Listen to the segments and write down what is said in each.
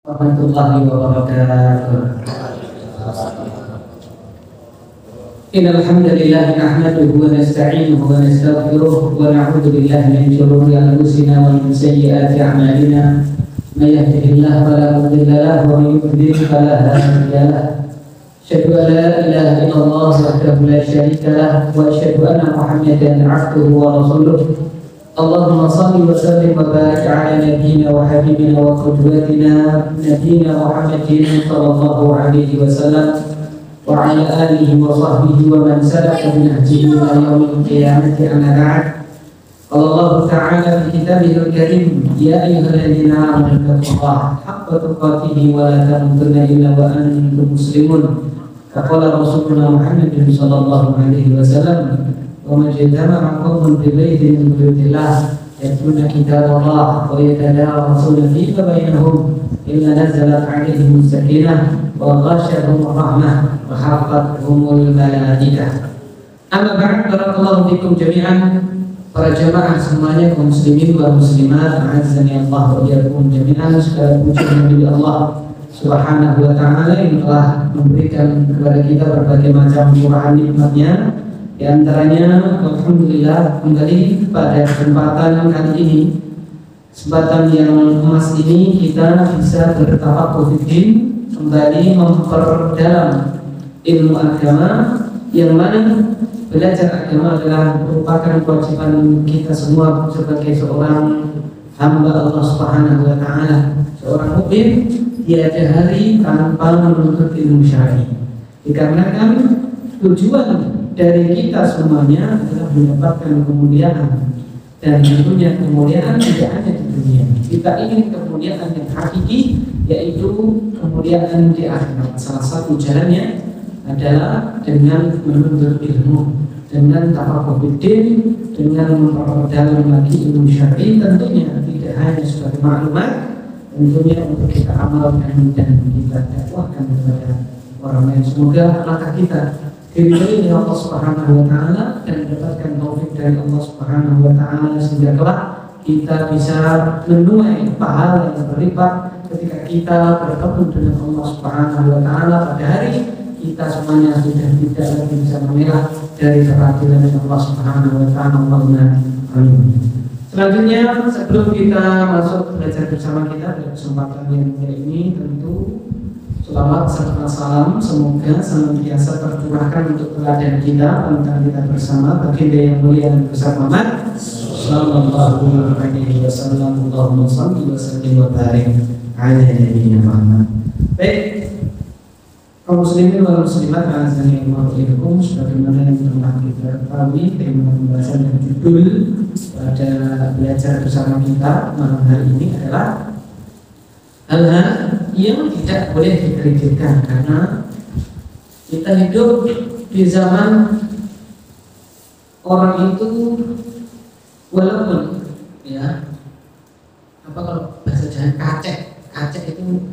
Warahmatullahi wabarakatuh. Innal hamdalillah nahmaduhu wa nasta'inuhu wa nastaghfiruh wa na'udzu billahi min shururi anfusina wa min sayyiati a'malina. May yahdihillahu fala mudilla lahu wa may yudlil fala hadiya lahu. Asyhadu an la ilaha illallah wahdahu la syarika lahu wa asyhadu anna Muhammadan 'abduhu wa rasuluh. Allahumma salli wa sallim wa barik ala nabiyyina wa habibina wa qudwatina nabiyyina Muhammadin sallallahu alaihi wasallam wa ala alihi wa sahbihi wa man salaka bi nahjihi ila yaumil qiyamati amma ba'd. Allah Ta'ala fi kitabihil karim, ya ayyuhalladzina amanu taqullaha haqqa tuqatih wa la tamutunna illa wa antum muslimun. Faqala Rasulullah Muhammadin sallallahu alaihi wasallam, وَمَنْ اجْتَمَعَ قَوْمٌ بِبَيْتٍ مِنْ بُيُوتِ اللَّهِ يَتْلُونَ كِتَابَ اللَّهِ وَيَتَدَارَسُونَ فِيهِ بَيْنَهُمْ إِلَّا نَزَلَتْ عَلَيْهِمُ السَّكِينَةُ وَغَشِيَتْهُمُ الرَّحْمَةُ وَحَفَّتْهُمُ الْمَلَائِكَةُ. Amma ba'd, barakallahu fikum jami'an. Para jamaah semuanya, kaum muslimin wa muslimat, a'azzani Allah wa iyyakum jami'an. Segala puji bagi Allah Subhanahu wa ta'ala yang telah memberikan kepada kita berbagai macam curahan nikmat-Nya. Di antaranya, alhamdulillah, kembali pada kesempatan kali ini, kesempatan yang emas ini, kita bisa bertafaqquh fiddin, kembali memperdalam ilmu agama, yang mana belajar agama adalah merupakan kewajiban kita semua sebagai seorang hamba Allah Subhanahu wa ta'ala. Seorang mukmin tiada hari tanpa menuntut ilmu syar'i, dikarenakan tujuan dari kita semuanya adalah mendapatkan kemuliaan, dan tentunya kemuliaan tidak hanya di dunia. Kita ingin kemuliaan yang hakiki, yaitu kemuliaan di akhirat. Salah satu jalannya adalah dengan menuntut ilmu, dengan tafaqquh fiddin, dengan memperdalam lagi ilmu syar'i. Tentunya tidak hanya sebagai maklumat, tentunya untuk kita amalkan dan kita dakwahkan kepada orang lain. Semoga langkah kita diridhoi oleh Allah Subhanahu wa ta'ala dan mendapatkan taufik dari Allah Subhanahu wa ta'ala, sehingga kelak kita bisa menuai pahala yang berlipat ketika kita bertemu dengan Allah Subhanahu wa ta'ala pada hari kita semuanya sudah tidak lagi bisa mengelak dari keadilan Allah Subhanahu wa ta'ala. Allahumma amin. Selanjutnya, sebelum kita masuk belajar bersama kita pada kesempatan yang mulia ini, tentu selawat serta salam semoga senantiasa tercurahkan untuk teladan kita, panutan kita bersama, baginda yang mulia dan besar Muhammad sallallahu alaihi wasallam. Allahumma shalli wa sallim wa barik ala nabiyyina Muhammad. Baik, kaum muslimin wal muslimat, azani Allah ilaikum. Sebagaimana yang telah kita ketahui, tema pembahasan dan judul pada belajar bersama kita malam hari ini adalah hal-hal yang tidak boleh dikritikkan, karena kita hidup di zaman orang itu walaupun ya apa kalau bahasa Jawa kacek itu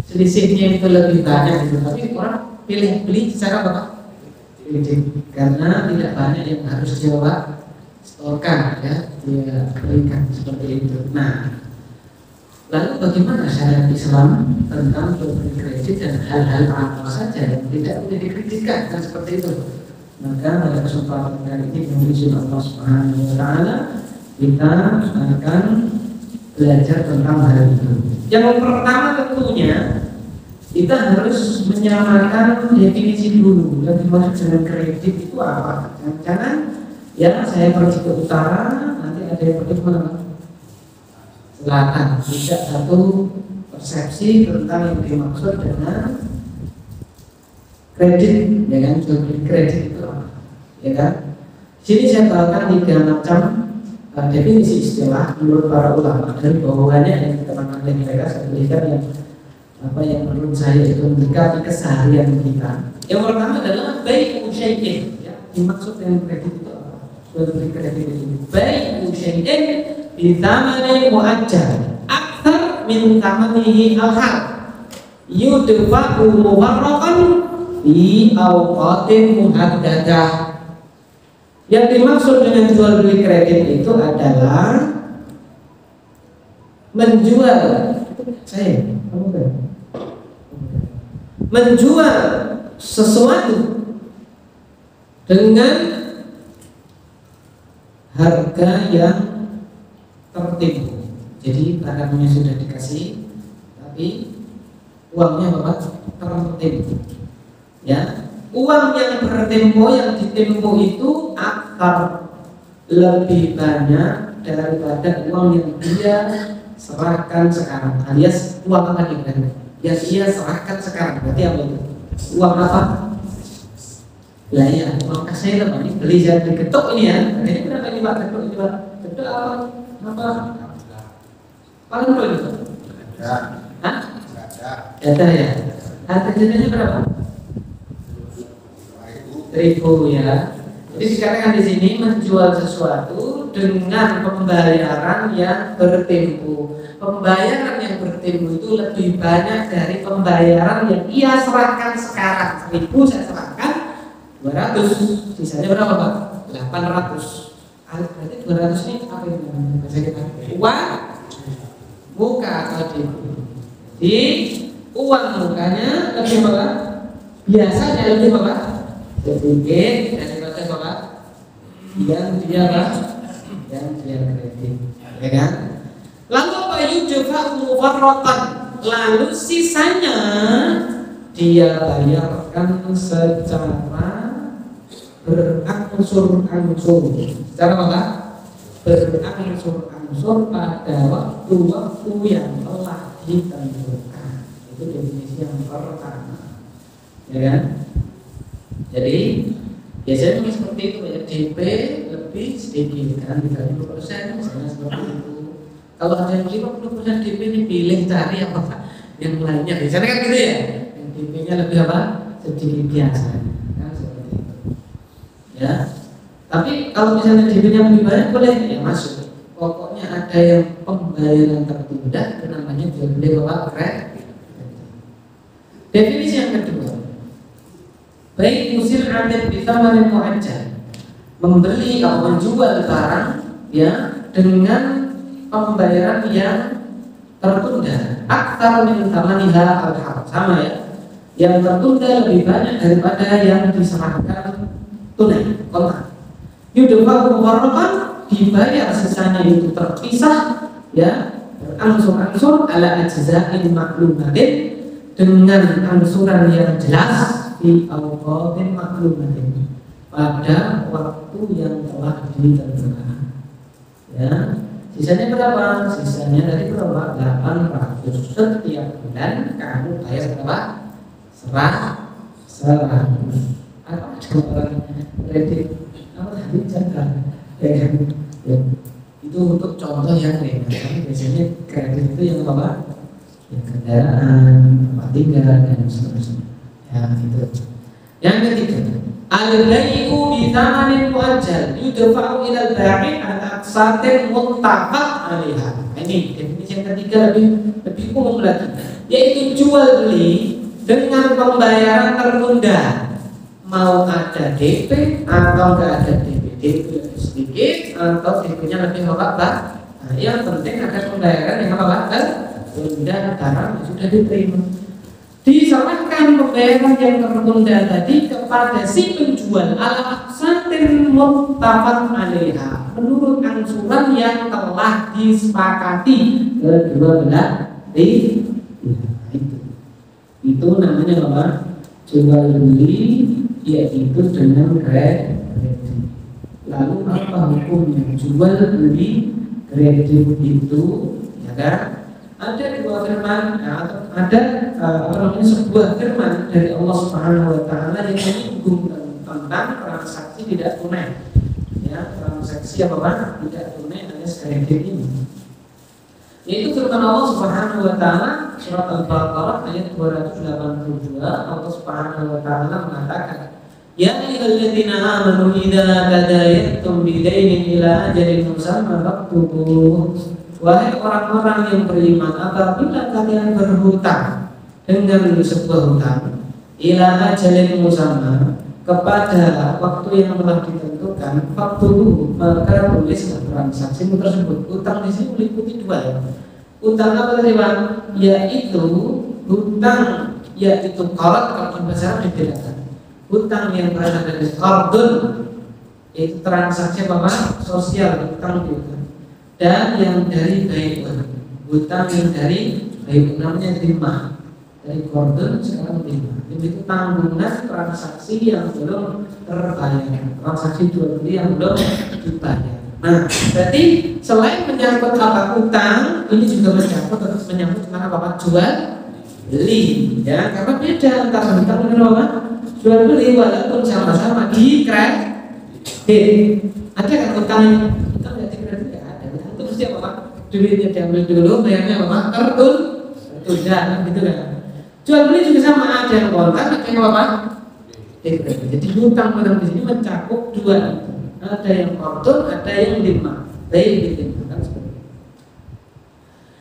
selisihnya itu lebih banyak gitu, tapi orang pilih beli secara apa? Karena tidak banyak yang harus Jawa setorkan, ya dia berikan seperti itu. Nah, lalu bagaimana syariat Islam tentang jual beli kredit dan hal-hal apa saja yang tidak boleh dikritikkan, kan seperti itu. Maka pada kesempatan kali ini dengan izin Allah Subhanahu wa ta'ala kita akan belajar tentang hal itu. Yang pertama tentunya kita harus menyamakan definisi dulu yang dimaksud dengan kredit itu apa. Jangan ya saya pergi ke utara nanti ada yang pergi kemana? Selatan, tidak satu persepsi tentang yang dimaksud dengan kredit, ya kan? Jual beli kredit itu apa, ya kan? Sini saya bawakan 3 macam definisi istilah menurut para ulama, dan bahwaannya yang diterangkan oleh mereka saya berikan yang apa yang menurut saya itu mendekati keseharian kita. Yang pertama adalah bai'u syai'in, ya, dimaksud dengan kredit itu apa? Jual beli kredit itu bai'u syai'in bithamani mu'ajjal akthar min thamanihi al-hal yudfa'u mufarraqan fi awqatin muhaddadah. Yang dimaksud dengan jual beli kredit itu adalah menjual saya menjual sesuatu dengan harga yang tertipu. Jadi barangnya sudah dikasih, tapi uangnya apa? Tertipu. Ya, uang yang bertempo, yang ditempo itu akan lebih banyak daripada uang yang dia serahkan sekarang. Alias uang apa nih? Yang dia serahkan sekarang. Berarti apa itu? Uang apa? Lah ya, uang kasih apa nih? Beli saya diketuk ini ya. Ini berapa ini Pak? Ketuk ini Pak? Ketuk apa? Apa? Paling berapa itu? Hah? Ada ya. Harga jadinya berapa? 1.000 ya. Jadi dikatakan di sini menjual sesuatu dengan pembayaran yang bertempo. Pembayaran yang bertempo itu lebih banyak dari pembayaran yang ia serahkan sekarang. 1.000 saya serahkan 200, sisanya berapa Pak? 800. Berarti 200 ini apa ini? Uang muka tadi. Jadi uang mukanya lebih apa? Biasanya lebih apa? Sedikit daripada apa? Yang dia apa? Yang dia kredit, ya kan? Lalu apa yujfa mufarratan? Lalu sisanya dia bayarkan secara berangsur-angsur. Secara apa? Berangsur-angsur pada waktu-waktu yang telah ditentukan. Itu definisi yang pertama, ya kan? Jadi biasanya seperti itu ya, DP lebih sedikit kan, 30%, misalnya seperti itu. Kalau ada yang 50% DP ini pilih cari apa yang lainnya. Biasanya kan gitu ya, yang DP-nya lebih apa? Sedikit biasa, kan seperti itu. Ya, tapi kalau misalnya DP-nya lebih banyak boleh ya masuk. Pokoknya ada yang pembayaran tertunda, itu namanya jual beli apa? Kredit. Definisi yang kedua, baik musil adat bitamanin muajjal, membeli atau menjual barang ya dengan pembayaran yang tertunda. Aktsar min thamaniha al-hal, sama ya. Yang tertunda lebih banyak daripada yang diserahkan tunai, kontak. Yudhafa'u mufarraqan, dibayar sisanya itu terpisah ya, berangsur-angsur ala ajza'in maklumatin, dengan angsuran yang jelas di awqatin maklumatin, pada waktu yang telah ditentukan. Ya, sisanya berapa? Sisanya dari berapa? 800. Setiap bulan kamu bayar berapa? 100. Apa orang kredit? Apa tadi jaga? Ya, itu untuk contoh yang ringan. Biasanya kredit itu yang apa? Yang kendaraan, tempat tinggal dan seterusnya. Ya, itu. Yang ketiga, al-bai'u bi thamanin muajjal yudfa'u ila al-ba'i' an aqsatin muttafaq 'alaiha. Ini definisi yang ketiga lebih umum lagi, yaitu jual beli dengan pembayaran tertunda. Mau ada DP atau enggak ada DP, DP lebih sedikit atau DP-nya lebih apa? Nah, yang penting ada pembayaran yang apa? Tertunda, barang yang sudah diterima. Diserahkan pembayaran yang tertunda tadi kepada si penjual ala aqsatin muttafaq 'alaiha, menurut angsuran yang telah disepakati kedua belah pihak. Itu namanya apa? Jual beli, yaitu dengan kredit. Lalu apa hukumnya jual beli kredit itu? Ya kan? Ada dua firman, ada sebuah firman dari Allah Subhanahu Wa Taala yang menyinggung tentang transaksi tidak tunai. Ya, transaksi apa? Tidak tunai alias kredit ini. Yaitu firman Allah Subhanahu Wa Taala surat Al-Baqarah ayat 282. Allah Subhanahu Wa Taala mengatakan, Ya ayyuhalladzina amanu idza tadayantum bidainin ila ajalin musamma faktubuh. Wahai orang-orang yang beriman, apabila kalian berhutang dengan sebuah hutang ila ajalin musamma, kepada waktu yang telah ditentukan, faktubuh, maka tulislah transaksi tersebut. Hutang di sini meliputi dua ya. Utang apa tadi Pak? Yaitu hutang, yaitu qard, kalau bahasa Arab dibedakan. Hutang yang berasal dari qardun, yaitu transaksi apa Pak? Sosial, hutang piutang. Dan yang dari bai'un, hutang yang dari bai'un namanya dhimah. Dari qardun sekarang dhimah. Itu tanggungan transaksi yang belum terbayar, transaksi jual beli yang belum dibayar. Nah, berarti selain menyangkut apa utang, ini juga menyangkut mana apa jual beli, ya, karena beda antara hutang dengan apa jual beli, walaupun sama-sama di kredit. Ada kan utang nggak di kredit? Nggak ada. Itu mesti apa Pak? Duitnya diambil dulu, bayarnya apa? Tertunda, gitu kan? Jual beli juga sama, ada yang kontak, ada yang apa? Jadi hutang di sini mencakup dua itu. Ada yang qardun, ada yang dhimah. Baik gitu kan.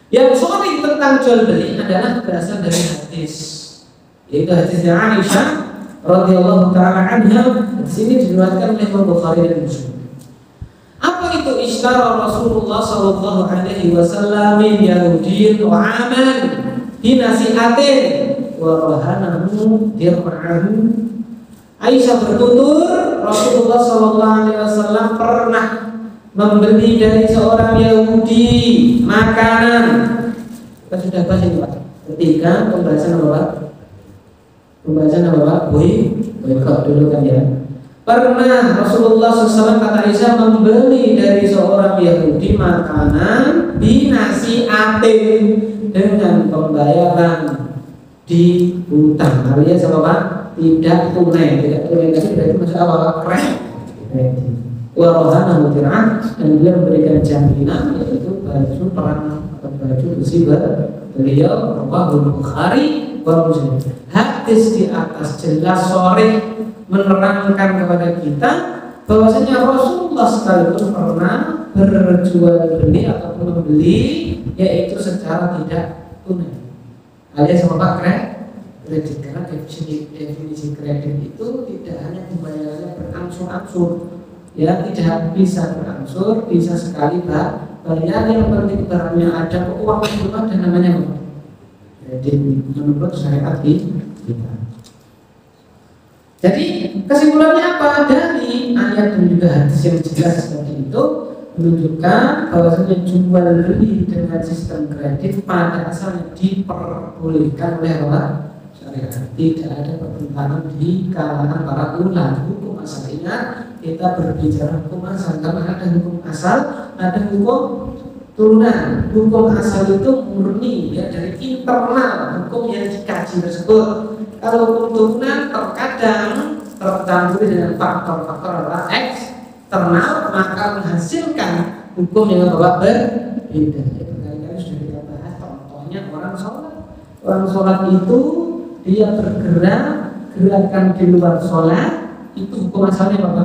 Yang sahih tentang jual beli adalah berasal dari hadis, yaitu hadisnya Aisyah radhiyallahu taala anha. Di sini diriwayatkan oleh Imam Bukhari dan Muslim. Apa itu ishtara Rasulullah sallallahu alaihi wasallam min Yahudiyyin wa aman binasi'atin wa rahanahu dir'ahu. Aisyah bertutur Rasulullah sallallahu alaihi wasallam pernah membeli dari seorang Yahudi makanan. Kita sudah bahas ini Pak. Ketika pembahasan apa Pak? Pembahasan apa Pak? Boykot dulu kan ya. Pernah Rasulullah SAW kata Aisyah membeli dari seorang Yahudi makanan binasi'atin dengan pembayaran di hutang. Alias apa Pak? Tidak tunai tadi berarti masuk awal kredit. Warohana mutirah, dan beliau memberikan jaminan yaitu baju perang atau baju besi beliau Rawahul Bukhari wa Muslim. Hadis di atas jelas sore menerangkan kepada kita bahwasanya Rasulullah sekalipun pernah berjual beli ataupun membeli yaitu secara tidak tunai. Alias apa kredit, karena definisi kredit itu tidak hanya pembayarannya berangsur-angsur, ya, tidak bisa berangsur, bisa sekali bayar. Yang penting barangnya ada, uang belum ada, namanya apa? Kredit menurut syariat kita. Jadi kesimpulannya apa? Dari ayat dan juga hadis yang jelas tadi itu menunjukkan bahwasanya jual beli dengan sistem kredit pada asalnya diperbolehkan oleh Allah. Tidak ada pertentangan di kalangan para ulama. Hukum asalnya kita berbicara hukum asal, karena ada hukum asal, ada hukum turunan. Hukum asal itu murni ya dari internal hukum yang dikaji tersebut. Kalau hukum turunan terkadang tercampur dengan faktor-faktor eksternal, maka menghasilkan hukum yang berbeda. Kali-kali sudah kita bahas contohnya orang sholat itu dia bergerak gerakan di luar sholat, itu hukum asalnya apa?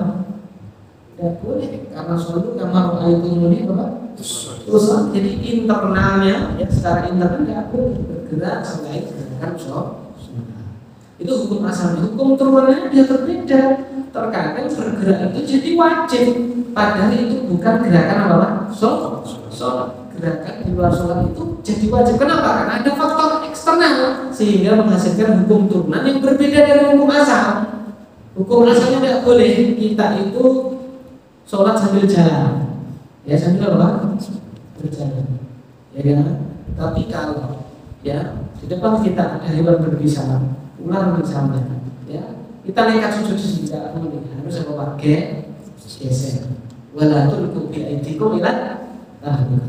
Tidak boleh, karena sholat kamar itu murni apa? Sholat. Jadi internalnya ya secara internal tidak boleh bergerak selain gerakan sholat. Itu hukum asalnya. Hukum turunannya dia berbeda. Terkadang bergerak itu jadi wajib, padahal itu bukan gerakan apa? Sholat. Gerakan di luar sholat itu jadi wajib. Kenapa? Karena ada faktor eksternal sehingga menghasilkan hukum turunan yang berbeda dari hukum asal. Hukum asalnya tidak boleh kita itu sholat sambil jalan, ya sambil apa? Berjalan, ya kan? Tapi kalau ya di depan kita ada hewan berbisa, ular misalnya, ya kita nekat sujud di sini, harus apa pakai geser. Walatul kubi aidikum ilat.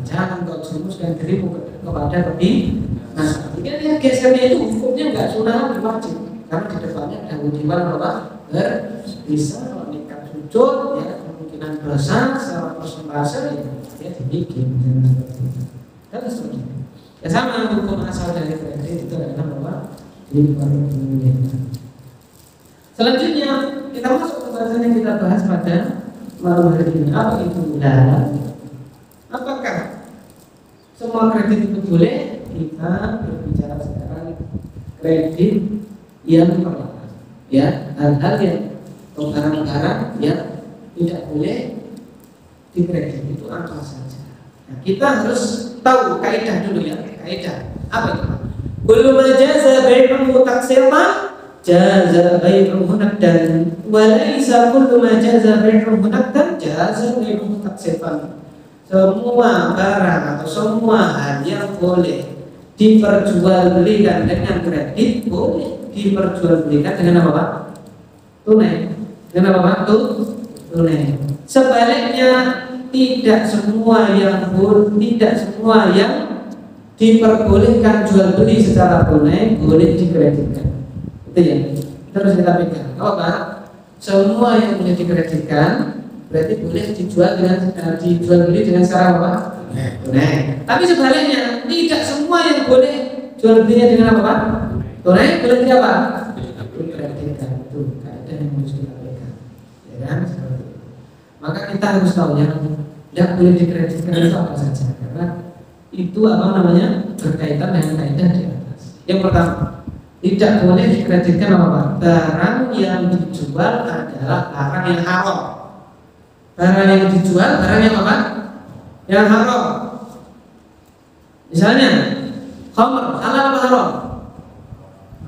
Jangan kau jerumuskan dirimu kepada tepi. Nah, ketika gesernya itu hukumnya nggak sunah, wajib. Karena di depannya ada kewajiban apa? Berbisa, nekat sujud, ya kemungkinan dosa secara persentase ya dibikin dan seperti itu. Ya sama hukum asal dari kredit itu adalah apa? Selanjutnya kita masuk ke bahasan yang kita bahas pada malam hari ini. Apa itu mudah? Apakah semua kredit itu boleh? Kita berbicara sekarang kredit yang perlahan, ya, hal-hal yang barang-barang yang tidak boleh dikredit itu apa saja. Nah, kita harus tahu kaidah dulu ya, kaidah apa itu? Kullu ma jaza bai'uhu taksiran jaza bai'uhu naqdan wa laisa kullu ma jaza bai'uhu naqdan jaza bai'uhu taksiran. Semua barang atau semua hal yang boleh diperjualbelikan dengan kredit boleh diperjualbelikan dengan apa Pak? Tunai. Dengan apa Pak? Tunai. Sebaliknya tidak semua yang diperbolehkan jual beli secara tunai boleh dikreditkan. Itu ya. Terus kita pegang. Oh Pak, semua yang boleh dikreditkan berarti boleh dijual beli dengan cara apa? Tunai. Tapi sebaliknya tidak semua yang boleh jual belinya dengan apa Pak? Tunai boleh tidak Pak? Dikreditkan. Itu kaidah yang harus kita pegang. Ya kan? Seperti itu. Maka kita harus tahu yang tidak boleh dikreditkan itu apa saja karena itu apa namanya berkaitan dengan kaidah di atas. Yang pertama, tidak boleh dikreditkan apa Pak? Barang yang dijual adalah barang yang haram. Barang yang dijual, barang yang apa? Yang haram. Misalnya, khamr, halal apa haram?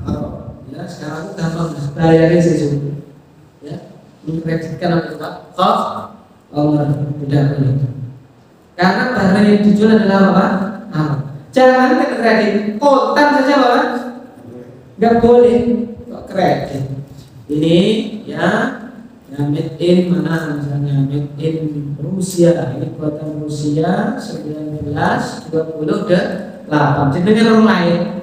Haram. Ya, sekarang gampang bayarin sesuatu. Ya, mengkreditkan apa itu Pak? Khamr, tidak boleh. Karena barang yang dijual adalah apa? Haram. Jangan kredit, kontan saja Pak. Enggak boleh kok kredit. Ini ya made in mana misalnya made in Rusia, ini buatan Rusia 1928 dengan orang lain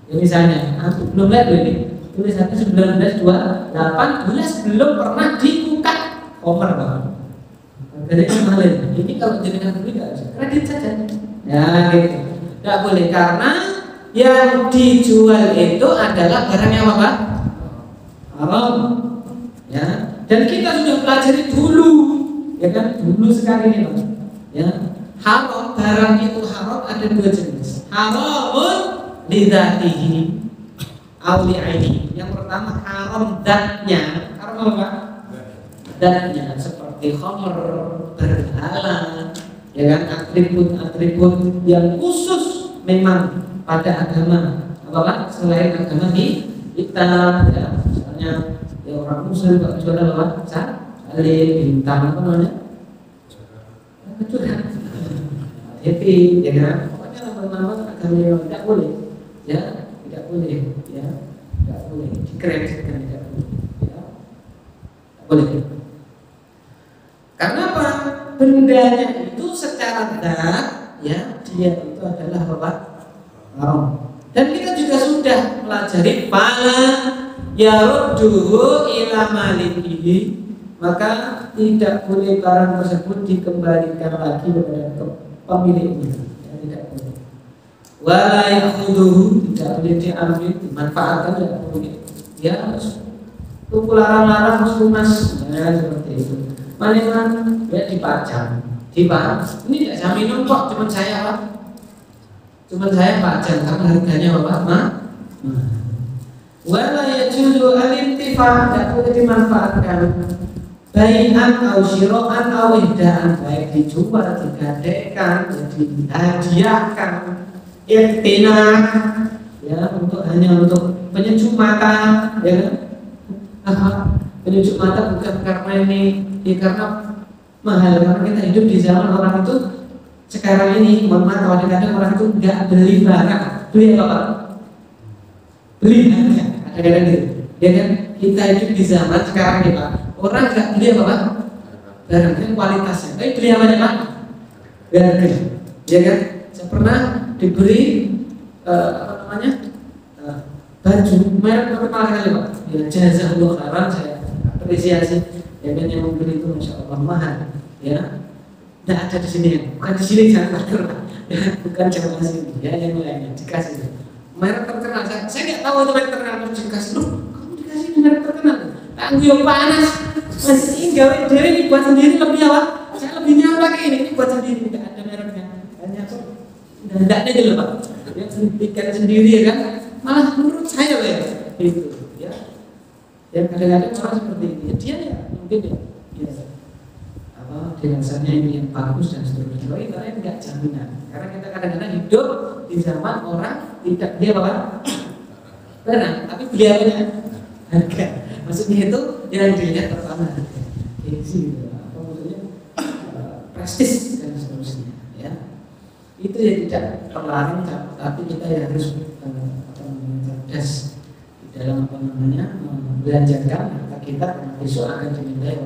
ya, misalnya belum lihat ini tulisannya 1928 belum pernah dibuka komer Pak. Jadi kemarin ini kalau jenengan beli nggak bisa kredit saja ya gitu, nggak boleh karena yang dijual itu adalah barang yang apa? Haram ya. Dan kita sudah pelajari dulu, ya kan, dulu sekali ini Pak. Ya, haram barang itu haram ada dua jenis. Haramun lidzatihi aw li'aini. Yang pertama haram zatnya. Haram apa Pak? Zatnya seperti khamr, berhala, ya kan, atribut yang khusus memang pada agama apa Pak? Selain agama kita, ya, misalnya ya orang muslim kalau jualan apa? Salib, bintang apa namanya? Kecuali happy, ya kan? Pokoknya lama-lama agama yang tidak boleh, ya, tidak boleh, ya, tidak boleh dikreditkan, tidak boleh, ya, tidak boleh. Karena apa? Bendanya itu secara zat, ya, dia itu adalah apa? Haram. Dan kita juga sudah pelajari pala yarudduhu ila malikihi, maka tidak boleh barang tersebut dikembalikan lagi kepada pemiliknya, ya, tidak boleh. Wala yakhudhuhu, tidak boleh diambil, dimanfaatkan, tidak boleh. Ya, itu larang-larang mas, ya, seperti itu. Mana ya dipajang, ini tidak saya minum kok, cuma saya Pak, cuma saya pajang karena harganya apa Pak? Wala yajuzu al-intifa', tidak boleh dimanfaatkan bai'an au syira'an au ihda'an, baik dijual, digadaikan, dihadiahkan, iktina, ya, hanya untuk penyejuk mata, ya, penyejuk mata bukan karena ini, ya, karena mahal, karena kita hidup di zaman orang itu sekarang ini, mohon maaf, kadang-kadang orang itu nggak beli barang, beli apa Pak? Beli harga, kadang-kadang gitu, ya kan? Kita hidup di zaman sekarang ini Pak, orang nggak beli apa Pak? Barangnya kualitasnya, tapi beli apa Pak? Harga, ya kan? Saya pernah diberi apa namanya baju merek terkenal kali Pak, ya jazakallahu khairan, saya apresiasi, ya kan, yang membeli itu masya Allah mahal, ya. Tidak ada di sini, bukan di sini jangan atur, ya, bukan jangan sini, ya, yang lainnya dikasih. Merek terkenal, saya nggak tahu itu merek terkenal, harus dikasih. Loh, kamu dikasih merek terkenal? Tangguh yang panas, masih ini gawe sendiri, dibuat sendiri lebih apa? Saya lebih nyaman pakai ini buat sendiri, tidak ada mereknya, hanya kok dan tidak ada gitu Pak, yang bikin sendiri, ya kan? Malah menurut saya ya, itu, ya. Yang kadang-kadang orang seperti ini, dia ya mungkin ya, apa? dirasanya ini yang bagus dan seterusnya. Kalau itu tidak jaminan, karena kita kadang-kadang hidup di zaman orang tidak dia apa? Barang, tapi beli apanya? Harga. Maksudnya itu yang dilihat pertama harga, gengsi gitu, apa maksudnya prestis dan seterusnya. Ya, itu yang tidak terlarang, tapi kita yang harus cerdas di dalam belanjakan harta kita, karena besok akan dimintai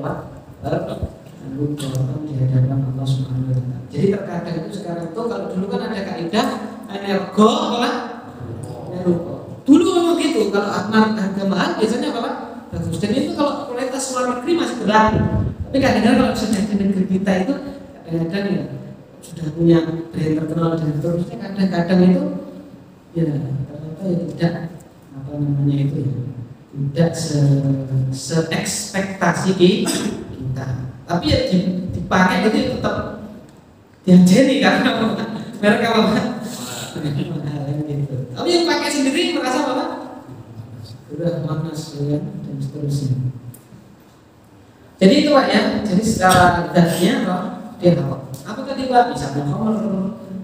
bertanggung di hadapan Allah Subhanahu wa Ta'ala. Jadi terkadang itu sekarang itu, kalau dulu kan ada kaidah energo apa? Energo. Dulu memang gitu, kalau harga mahal biasanya apa? Bagus. Dan itu kalau kualitas luar negeri masih berlaku. Tapi kadang-kadang kalau sudah di negeri kita itu kadang-kadang ya sudah punya brand terkenal dan seterusnya, kadang-kadang itu ya ternyata ya tidak apa namanya itu ya tidak se-ekspektasi kita. Tapi ya dipakai itu tetap diajari karena mereka apa? Gitu. Tapi yang pakai sendiri merasa apa? Udah panas ya dan seterusnya. Jadi itu Pak ya. Jadi secara dasarnya Pak dia apa? Apa tadi Pak? Misalnya homer,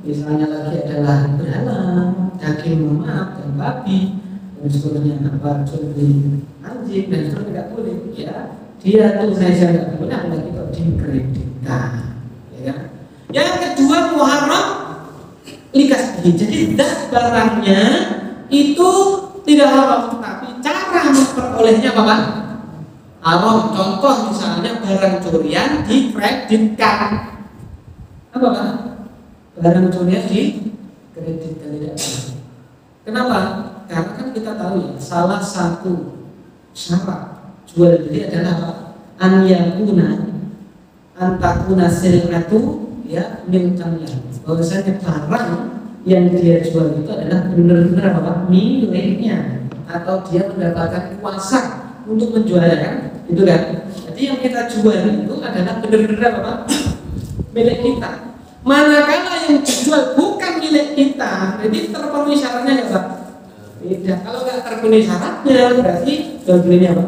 misalnya lagi adalah beralam, daging maaf dan babi dan seterusnya, apa curi anjing dan seterusnya tidak boleh ya. Dia tuh saya nggak boleh, apalagi kalau dikreditkan, ya kan? Yang kedua muharram likas. Jadi das barangnya itu tidak haram, tapi cara memperolehnya apa Pak? Haram. Contoh misalnya barang curian dikreditkan, apa Pak? Barang curian dikreditkan tidak boleh. Kenapa? Karena kan kita tahu ya, salah satu syarat jual beli adalah an yakuna antakuna silatu ya milkannya, bahwasanya barang yang dia jual itu adalah benar-benar apa miliknya, atau dia mendapatkan kuasa untuk menjualnya kan, itu kan. Jadi yang kita jual itu adalah benar-benar apa milik kita. Manakala yang dijual bukan milik kita, jadi terpenuhi syaratnya ya Pak? Tidak. Kalau nggak terpenuhi syaratnya berarti jual belinya apa?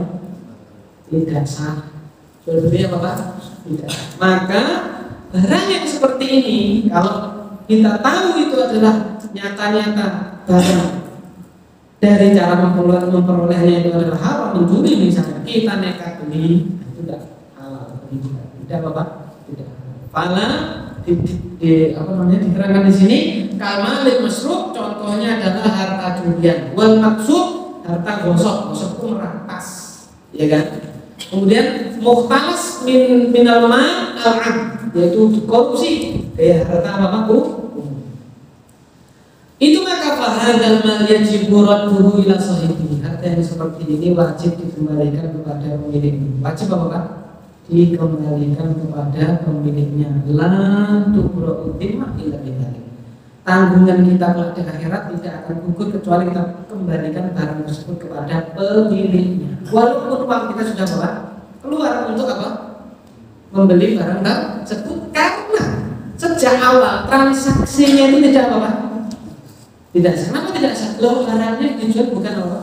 Tidak sah. Jual beli apa Pak? Tidak. Maka barang yang seperti ini, kalau kita tahu itu adalah nyata-nyata barang dari cara memperolehnya itu adalah haram, mencuri misalnya, kita nekat beli, itu tidak halal. Tidak apa Pak? Tidak. Fala apa namanya diterangkan di sini kamalil masruf, contohnya adalah harta curian. Wal maksud harta gosok itu merampas, ya kan? Kemudian muhtalas minal ma' al-'am, yaitu korupsi ya harta apa itu. Maka fahadal mal yajibu radduhu ila sahibihi, harta yang seperti ini wajib dikembalikan kepada pemiliknya. Wajib apa Pak? Dikembalikan kepada pemiliknya. La tubra'u dhimma illa bidzalik. Tanggungan kita kelak di akhirat tidak akan gugur kecuali kita kembalikan barang tersebut kepada pemiliknya. Walaupun uang kita sudah bawa keluar untuk apa? Membeli barang tersebut, karena sejak awal transaksinya itu tidak apa? Tidak sah. Kenapa tidak sah? Loh, barangnya dijual bukan apa?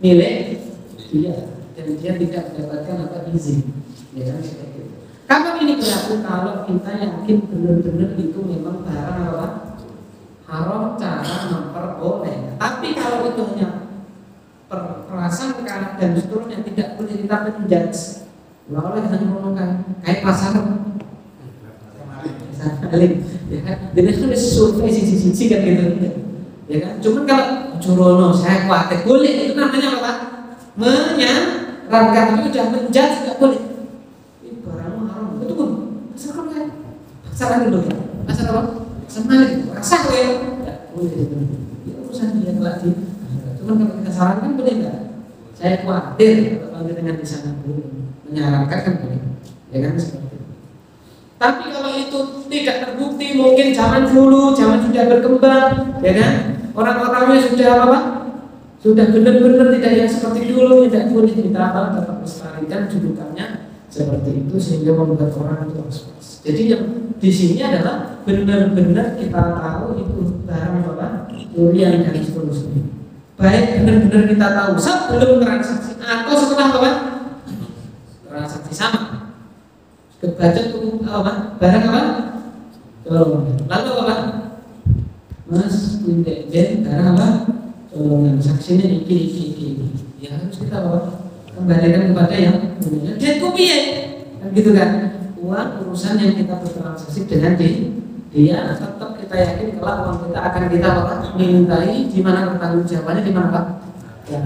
Milik dia, dan dia tidak mendapatkan apa izin. Ya kan seperti itu. Kapan ini berlaku? Kalau kita yakin benar-benar itu memang barang apa? Haram cara memperoleh. Tapi kalau itu hanya prasangka dan seterusnya, tidak boleh kita menjudge. Oleh hanya ngomong kayak pasar kemarin, ya kan? Jadi itu survei sisi-sisi kan gitu, ya kan? Cuman kalau Jurono saya khawatir boleh, itu namanya apa? Menyarankan, tapi sudah menjudge tidak boleh. Ini barang haram, itu pun pasar kan? Pasar dulu, pasar apa? Semalik, rasa ya, tidak boleh. Ya urusan dia lagi. Cuman kalau kita sarankan boleh nggak? Saya khawatir kalau dengan di sana boleh, menyarankan kan boleh, ya kan seperti itu. Tapi kalau itu tidak terbukti, mungkin zaman dulu, zaman sudah berkembang, ya kan? Orang-orangnya sudah apa? Sudah benar-benar tidak yang seperti dulu, tidak boleh kita apa? Tetap melestarikan julukannya seperti itu sehingga membuat orang itu was-was. Jadi yang di sini adalah benar-benar kita tahu itu barang apa? Curian dan seterusnya. Baik benar-benar kita tahu sebelum transaksi atau setelah apa? Transaksi sama. Kebacot tuh apa? Barang apa? Colongan. Lalu apa? Mas indek barang apa? Colongan. Saksinya iki. Ya harus kita apa? Kembalikan kepada yang punya. Dia piye? Kan gitu kan? Uang urusan yang kita bertransaksi dengan dia tetap kita yakin kalau uang kita akan kita apa? Mintai di mana bertanggung jawabannya di mana Pak? Ya,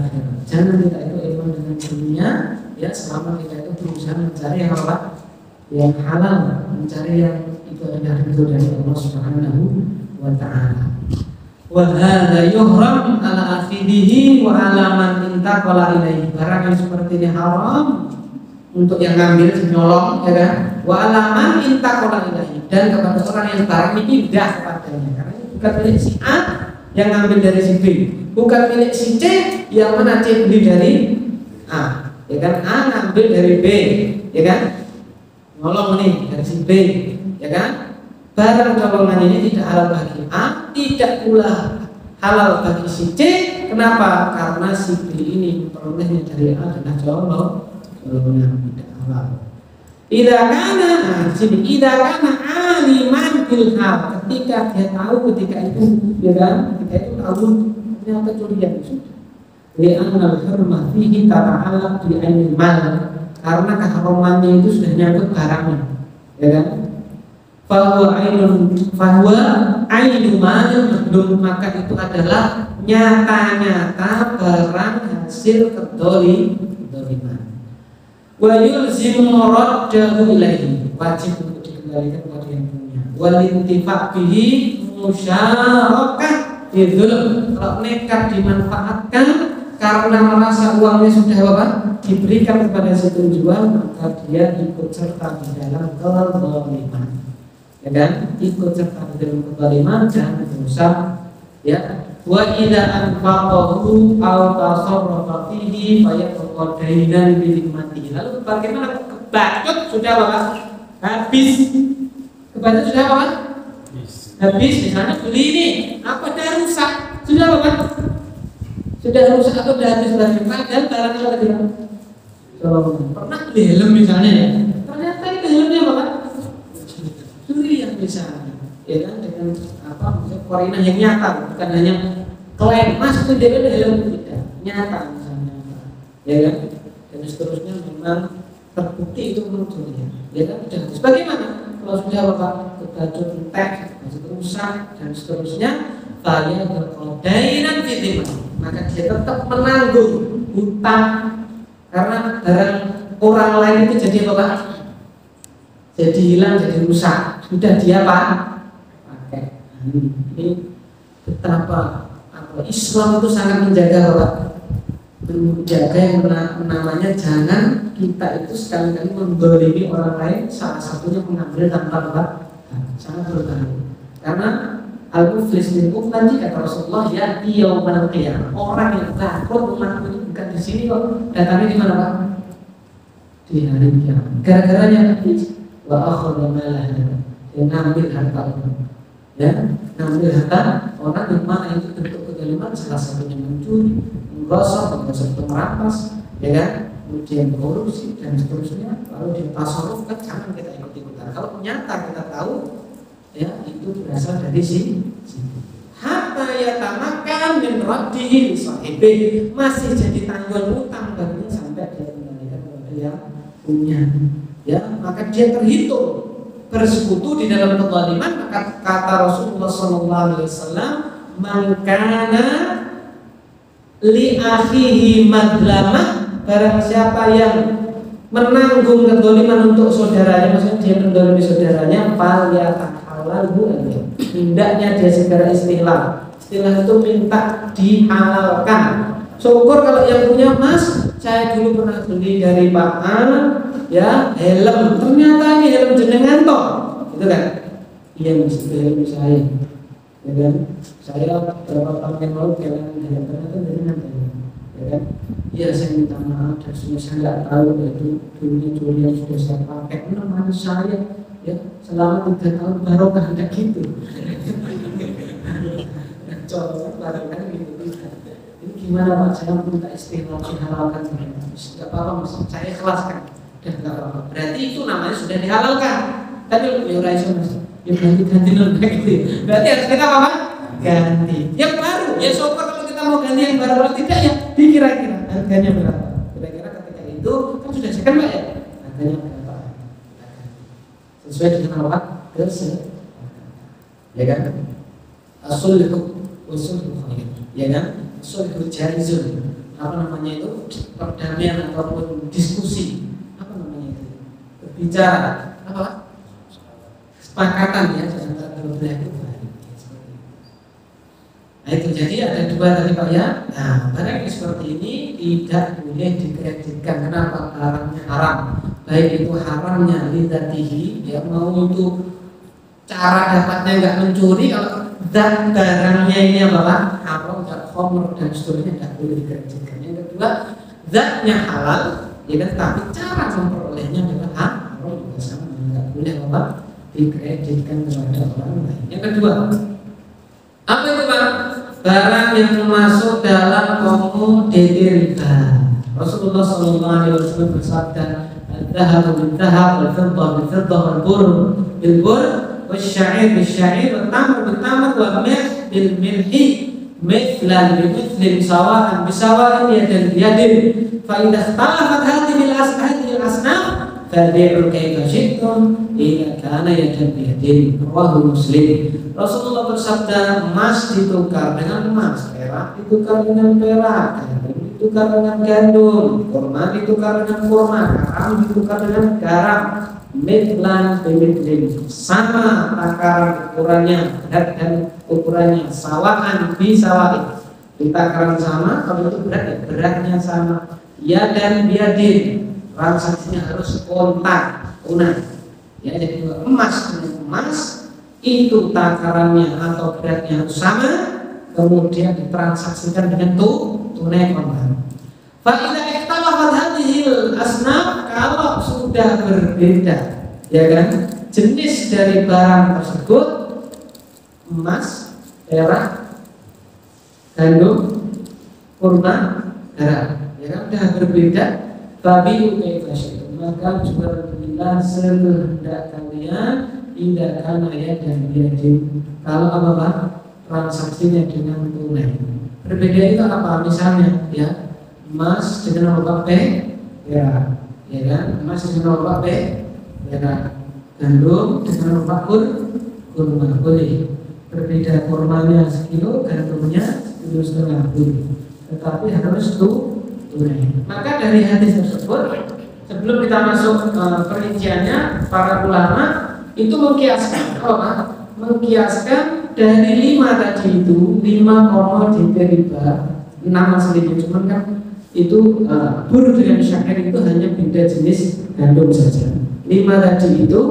jangan kita itu iman dengan dunia ya selama kita itu berusaha mencari yang apa? Yang halal, mencari yang itu adalah ridho dari Allah Subhanahu wa taala. Wa hadza yuhram ala akhidihi wa ala man intaqala ilaihi. Barang yang seperti ini haram untuk yang ngambil nyolong ya kan? Wa ala man intaqala ilaihi, dan kepada orang yang barang ini pindah kepadanya. Karena ini bukan milik si A yang ngambil dari si B, bukan milik si C yang mana C beli dari A. Ya kan? A ngambil dari B, ya kan? Nyolong nih dari si B, ya kan? Barang colongan ini tidak halal bagi A, tidak pula halal bagi si C. Kenapa? Karena si B ini memperolehnya dari A adalah colongan tidak halal. Idza kana aliman bil hal, ketika dia tahu ketika itu tahu ternyata curian sudah. Li'anna al-hurmah fihi tata'allaq bi ainil mal, karena keharamannya itu sudah nyangkut barangnya, ya kan? Fahuwa ainu malin mardum, maka itu adalah nyata-nyata barang hasil kedoliman. Wa yulzimu raddahu ilaihi, wajib untuk dikembalikan kepada yang punya. Wal intifa' bihi musyarakah bidzulm, kalau nekat dimanfaatkan karena merasa uangnya sudah apa? Diberikan kepada si penjual, maka dia ikut serta di dalam kezaliman. Ya kan? Ikut serta di dalam kezaliman dan dosa. Ya. Wa idza anfaqahu aw tasarrafa fihi fayaqad dainan bil mati. Lalu bagaimana kebacut sudah apa? Habis. Kebacut sudah apa? Habis. Misalnya beli ini, apa dah rusak? Sudah apa? Sudah rusak atau sudah habis barang, padahal barangnya ada di mana? Pernah beli helm misalnya ya, ternyata itu helmnya apa? Curi yang misalnya, ya kan, dengan apa? Korinah yang nyata, bukan hanya klaim mas itu dia ada helm, tidak nyata misalnya, ya kan? Dan seterusnya memang terbukti itu mencuri, ya kan? Sudah habis. Bagaimana kalau sudah apa? Kebacut entek, rusak dan seterusnya, saya berkodainan fitimah, maka dia tetap menanggung hutang karena barang orang lain itu jadi apa Pak? Jadi hilang, jadi rusak, sudah dia pakai. Ini betapa Islam itu sangat menjaga Pak, menjaga yang namanya jangan kita itu sekali-kali mendolimi orang lain, salah satunya mengambil tanpa Pak, sangat berbahaya. Karena al-muflis min ummati, kata Rasulullah, ya yaumal qiyamah, orang yang bangkrut umatku itu bukan di sini kok, datangnya di mana Pak? Di hari kiamat. Gara-garanya wa akhadha malahu, dia ngambil harta orang, ya, ngambil harta orang yang mana itu bentuk kezaliman, salah satunya mencuri, menggosok, atau merampas, ya kan? Kemudian korupsi dan seterusnya. Lalu dia tasarrufkan, jangan kita ikut-ikutan. Kalau nyata kita tahu, ya itu berasal dari si hatta yatamakan min raddihi li sahibi, masih jadi tanggungan utang baginya sampai dia kembalikan kepada yang punya, ya, maka dia terhitung bersekutu di dalam kezaliman. Maka kata Rasulullah SAW, man kana li akhihi madlamah, barang siapa yang menanggung kezaliman untuk saudaranya, maksudnya dia mendolimi saudaranya, falyatan lalu hendaknya dia segera istilah itu minta dihalalkan. Syukur kalau yang punya, mas, saya dulu pernah beli dari Pak A, ya, helm, ternyata ini helm jenengan toh, itu kan? Iya mas, itu helm saya, ya kan? Saya beberapa tahun yang lalu kehilangan helm, ternyata jenengan, ya kan? Iya, saya minta maaf, dan saya nggak tahu itu dulunya Juli yang sudah saya pakai, namanya saya, ya, selama 3 tahun barokah, tidak gitu. Contoh barokah gitu. Ini gimana Pak? Saya minta istilah dihalalkan. Tidak apa-apa mas, saya ikhlaskan. nggak apa-apa. Berarti itu namanya sudah dihalalkan. Tapi ya ora iso Mas. Ya ganti-ganti lho gitu. Berarti harus kita apa? Ganti. Yang baru, ya syukur kalau kita mau ganti yang baru. Kalau tidak ya dikira-kira harganya berapa. Kira-kira ketika itu kan sudah sekian Pak ya. Harganya berapa? Sesuai dengan apa? Kesepakatan. Ya kan? Usul ya kan? Usul jarizun. Apa namanya itu? Perdamaian ataupun diskusi. Apa namanya itu? Berbicara. Apa? Kesepakatan ya antara dua belah itu. Nah itu jadi ada dua tadi Pak ya. Nah barang yang seperti ini tidak boleh dikreditkan. Kenapa? Haramnya haram. Baik itu haramnya lidatihi, ya mau itu cara dapatnya nggak mencuri, kalau dan barangnya ini apa? Haram, khomer dan seterusnya tidak boleh dikreditkan. Yang kedua, zatnya halal, ya kan? Tapi cara memperolehnya adalah haram juga sama, nggak boleh apa? Dikreditkan kepada orang lain. Yang kedua, apa itu Pak? Barang yang masuk dalam komoditi riba. Rasulullah SAW bersabda, "Al-dhahabu bil-dhahab, wal-fiddah bil-fiddah, wal-burr bil-burr, wal-sya'ir bil-sya'ir, wal-tamr bil-tamr, wal-milh bil-milhi, mithlan bi-mithlin, sawa'an bi-sawa'in, yadan bi-yadin. Fa idza ikhtalafat hadhihi al-asnaf fabi'u kayfa syi'tum idza kana yadan bi-yadin." Rawahu Muslim. Rasulullah bersabda, emas ditukar dengan emas, perak ditukar dengan perak, gandum ditukar dengan gandum, kurma ditukar dengan kurma, garam ditukar dengan garam, mithlan bimithlim, sama takaran ukurannya, berat dan ukurannya, sawaan bisawain, ditakaran sama, kalau itu berat ya beratnya sama, ya dan biadin, transaksinya harus kontak, tunai. Ya jadi emas dengan emas itu takarannya atau beratnya harus sama, kemudian ditransaksikan dengan tunai kontan. Fa idza ikhtalafat hadhil asnaf, kalau sudah berbeda ya kan jenis dari barang tersebut, emas, perak, gandum, kurma, garam, ya kan sudah berbeda, babi kaifa, maka jual belilah sekehendak kalian, tidak karena ya dan biadin. Kalau apa transaksinya dengan tunai. Berbeda itu apa? Misalnya ya emas dengan apa perak, ya kan? Emas dengan apa perak, gandum dengan apa kurma, boleh. Berbeda kurmanya sekilo, gandumnya 1,5 kilo. Tetapi harus tunai. Maka dari hadis tersebut, sebelum kita masuk perinciannya, para ulama itu mengkiaskan apa? Mengkiaskan dari 5 tadi itu, 5 komoditi riba, 6 aslinya, cuman kan itu bur dengan syair itu hanya beda jenis gandum saja. 5 tadi itu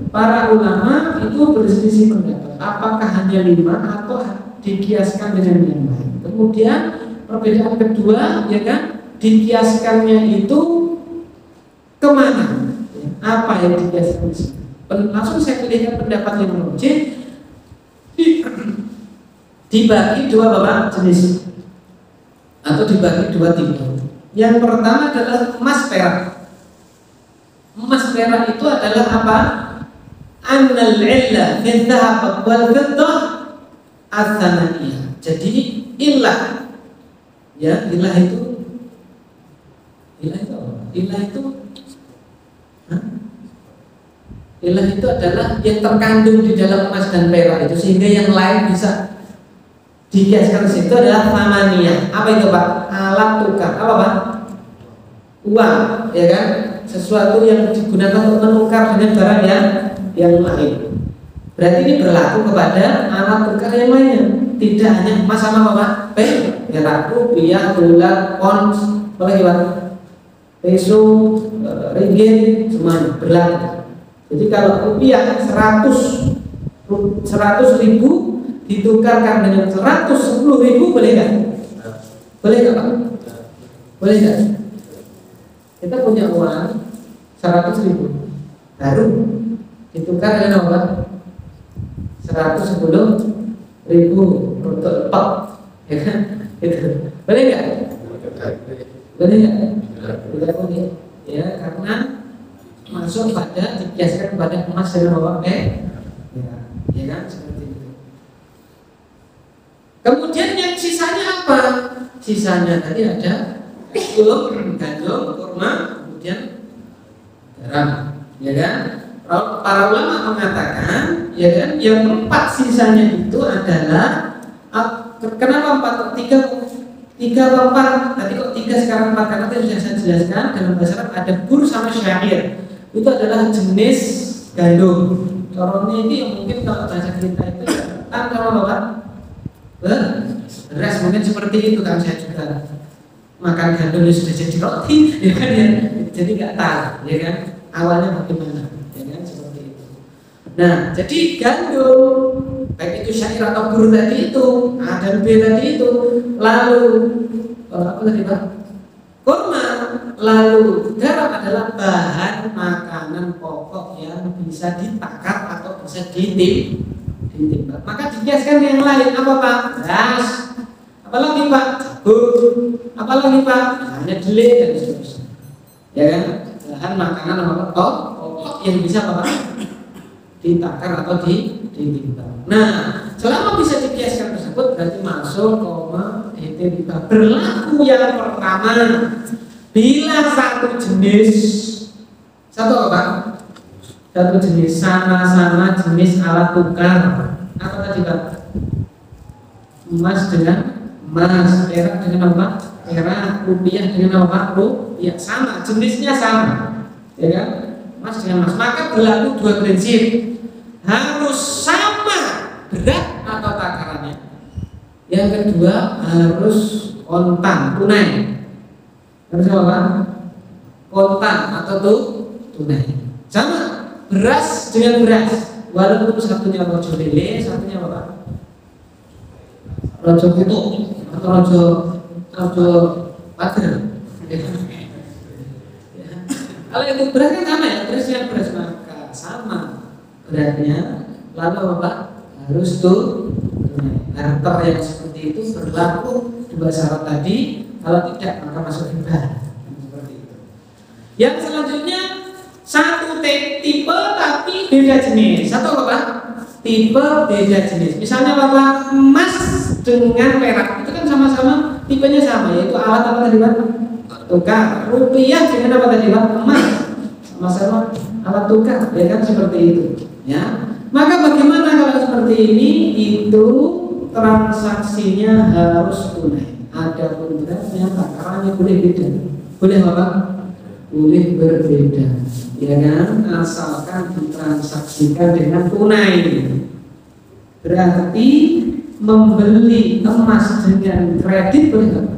para ulama itu berselisih pendapat apakah hanya 5 atau dikiaskan dengan yang lain. Kemudian perbedaan kedua ya kan, dikiaskannya itu kemana? Apa yang dikiaskan di sini? Langsung saya pilihkan pendapat yang logik, dibagi 2 jenis atau dibagi 2 tipe. Yang pertama adalah emas perak. Emas perak itu adalah apa? Annal illa fil dhahab wal fiddah ats-tsamaniyah. Jadi illah ya, illah itu Ilah itu adalah yang terkandung di dalam emas dan perak itu, sehingga yang lain bisa dikiaskan situ adalah tsamaniyah. Apa itu Pak? Alat tukar. Apa Pak? Uang, ya kan? Sesuatu yang digunakan untuk menukar dengan barang yang lain. Berarti ini berlaku kepada alat tukar yang lainnya. Tidak hanya emas sama apa Pak? Perak, rupiah, dolar, pounds, apa lagi Pak? Peso, ringgit, semuanya berlaku. Jadi kalau rupiah 100.000 ditukarkan dengan 110.000, boleh nggak? Boleh nggak Pak? Boleh nggak? Kita punya uang 100.000 baru ditukar dengan apa? 110.000 untuk lepok, ya kan? Itu boleh nggak? Boleh nggak? Tidak boleh. Ya karena dikiaskan kepada emas dengan apa? Ya kan seperti itu. Kemudian yang sisanya apa? Sisanya tadi ada gandum, kurma, kemudian garam, ya kan? Para ulama mengatakan, ya kan, yang 4 sisanya itu adalah kenapa 4? 3 atau 4? Tadi kok 3 sekarang 4? Karena tadi sudah saya jelaskan dalam bahasa Arab ada bur sama syair. Itu adalah jenis gandum. Corona ini yang mungkin kalau bahasa kita itu kan kalau apa? Beras mungkin seperti itu kan, saya juga makan gandum sudah jadi roti, ya kan ya. Jadi nggak tahu, ya kan awalnya bagaimana, ya kan seperti itu. Nah, jadi gandum baik itu syair atau bur tadi itu, A dan B tadi itu, lalu apa tadi Pak? Kurma, lalu garam adalah bahan makanan pokok yang bisa ditakar atau bisa ditimbang. Maka dikiaskan yang lain apa Pak? Beras. Apalagi Pak? Jagung. Apalagi Pak? Hanya delai dan seterusnya. Ya kan? Bahan makanan apa pokok yang bisa Pak ditakar atau ditimbang. Nah, selama bisa dikiaskan tersebut berarti masuk koma ditimbang. Berlaku yang pertama bila satu jenis sama-sama jenis alat tukar. Apa tadi Pak? Emas dengan emas, perak dengan apa? Perak, rupiah dengan apa? Rupiah, sama, jenisnya sama, ya kan? Emas dengan emas. Maka berlaku 2 prinsip. Harus sama berat atau takarannya. Yang kedua harus kontan, tunai. Harus apa? Kontan atau tunai. Sama beras dengan beras. Walaupun satunya rojo lele, satunya apa? Rojo putu atau rojo pager. Kalau itu beras kan sama ya, beras yang beras maka sama beratnya. Lalu apa? Harus tunai. Barter yang seperti itu berlaku 2 syarat tadi. Kalau tidak maka masuk riba. Seperti itu. Yang selanjutnya satu tipe tapi beda jenis. Satu apa? Tipe beda jenis. Misalnya apa? Emas dengan perak itu kan sama-sama tipenya sama, yaitu alat apa tadi Pak? Tukar. Rupiah dengan apa tadi Pak? Emas. Sama-sama alat tukar, ya kan seperti itu. Ya. Maka bagaimana kalau seperti ini? Itu transaksinya harus tunai. Adapun berasnya takarannya boleh beda. Boleh apa? Boleh berbeda, ya kan? Asalkan ditransaksikan dengan tunai. Berarti membeli emas dengan kredit boleh nggak?